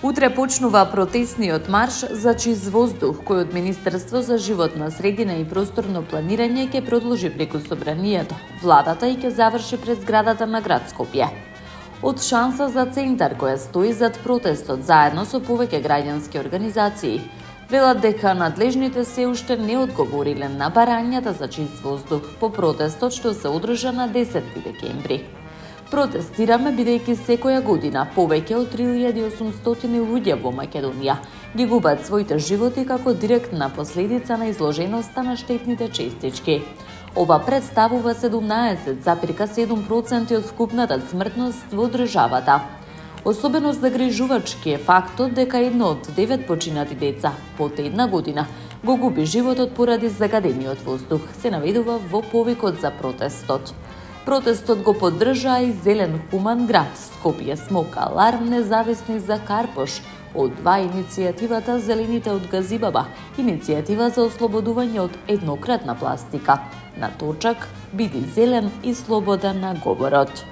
Утре почнува протесниот марш за чист воздух, кој од Министерство за животна средина и просторно планирање ќе продолжи преку собранието, владата и ќе заврши пред зградата на град Скопје. Од шанса за центар која стои зад протестот заедно со повеќе граѓански организации, велат дека надлежните се уште не одговориле на барањата за чист воздух по протестот што се одржа на 10 декември. Протестираме бидејќи секоја година повеќе од 3800 луѓе во Македонија ги губат своите животи како директна последица на изложеноста на штетните честички. Ова представува 17,7% од вкупната смртност во државата. Особено загрижувачки е фактот дека едно од 9 починати деца под една година го губи животот поради загадениот воздух, се наведува во повикот за протестот. Протестот го поддржаа и Зелен хуман град, Скопје Смок Аларм, Независни за Карпош, од2 иницијативата Зелените од Газибаба, иницијатива за ослободување од еднократна пластика. На точак, биди зелен и слободен на говорот.